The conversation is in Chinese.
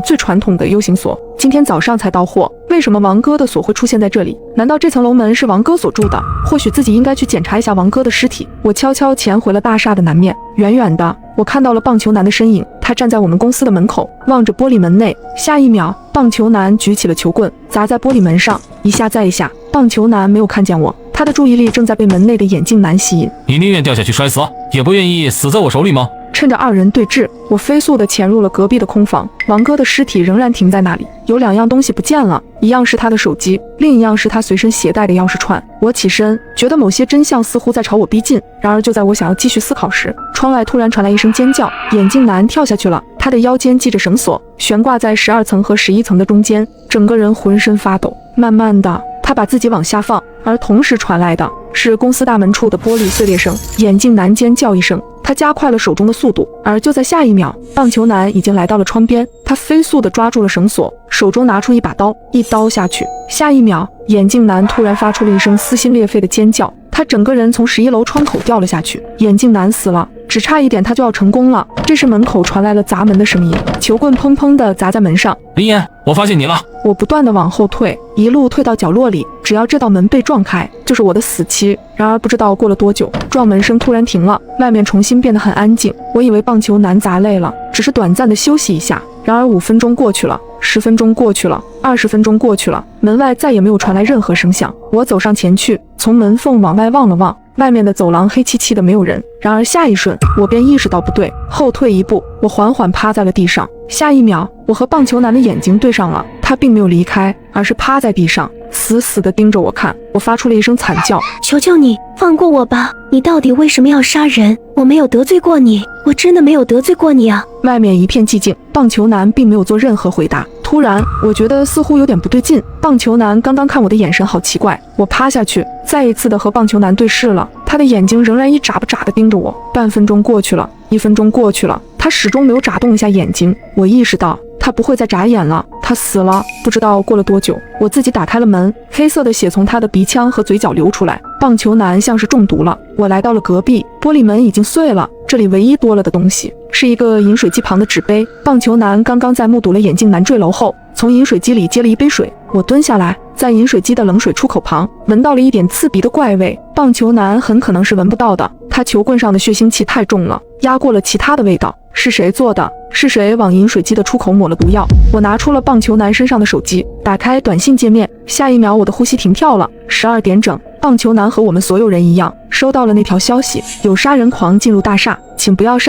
最传统的 U 型锁，今天早上才到货。为什么王哥的锁会出现在这里？难道这层楼门是王哥所住的？或许自己应该去检查一下王哥的尸体。我悄悄潜回了大厦的南面，远远的，我看到了棒球男的身影，他站在我们公司的门口，望着玻璃门内。下一秒，棒球男举起了球棍，砸在玻璃门上，一下再一下。棒球男没有看见我，他的注意力正在被门内的眼镜男吸引。你宁愿掉下去摔死，也不愿意死在我手里吗？趁着二人对峙，我飞速地潜入了隔壁的空房。王哥的尸体仍然停在那里，有2样东西不见了，一样是他的手机，另一样是他随身携带的钥匙串。我起身，觉得某些真相似乎在朝我逼近。然而就在我想要继续思考时，窗外突然传来一声尖叫，眼镜男跳下去了，他的腰间系着绳索，悬挂在12层和11层的中间，整个人浑身发抖。慢慢的，他把自己往下放，而同时传来的是公司大门处的玻璃碎裂声。眼镜男尖叫一声，他加快了手中的速度，而就在下一秒，棒球男已经来到了窗边，他飞速地抓住了绳索，手中拿出一把刀，一刀下去。下一秒，眼镜男突然发出了一声撕心裂肺的尖叫，他整个人从11楼窗口掉了下去。眼镜男死了，只差一点他就要成功了。这时门口传来了砸门的声音，球棍砰砰地砸在门上。林岩，我发现你了。我不断地往后退，一路退到角落里，只要这道门被撞开，就是我的死期。然而不知道过了多久，撞门声突然停了，外面重新变得很安静。我以为棒球男砸累了，只是短暂的休息一下。然而5分钟过去了，10分钟过去了，20分钟过去了，门外再也没有传来任何声响。我走上前去，从门缝往外望了望，外面的走廊黑漆漆的，没有人。然而下一瞬，我便意识到不对，后退一步，我缓缓趴在了地上。下一秒，我和棒球男的眼睛对上了，他并没有离开，而是趴在地上，死死地盯着我看。我发出了一声惨叫：求求你，放过我吧！你到底为什么要杀人？我没有得罪过你，我真的没有得罪过你啊！外面一片寂静，棒球男并没有做任何回答。突然，我觉得似乎有点不对劲，棒球男刚刚看我的眼神好奇怪。我趴下去，再一次的和棒球男对视了，他的眼睛仍然一眨不眨地盯着我。半分钟过去了，1分钟过去了，他始终没有眨动一下眼睛。我意识到他不会再眨眼了，他死了。不知道过了多久，我自己打开了门，黑色的血从他的鼻腔和嘴角流出来。棒球男像是中毒了。我来到了隔壁，玻璃门已经碎了，这里唯一多了的东西是一个饮水机旁的纸杯。棒球男刚刚在目睹了眼镜男坠楼后，从饮水机里接了一杯水。我蹲下来，在饮水机的冷水出口旁闻到了一点刺鼻的怪味，棒球男很可能是闻不到的，他球棍上的血腥气太重了，压过了其他的味道。是谁做的？是谁往饮水机的出口抹了毒药？我拿出了棒球男身上的手机，打开短信界面，下一秒我的呼吸停跳了。12点整，棒球男和我们所有人一样，收到了那条消息：有杀人狂进入大厦，请不要擅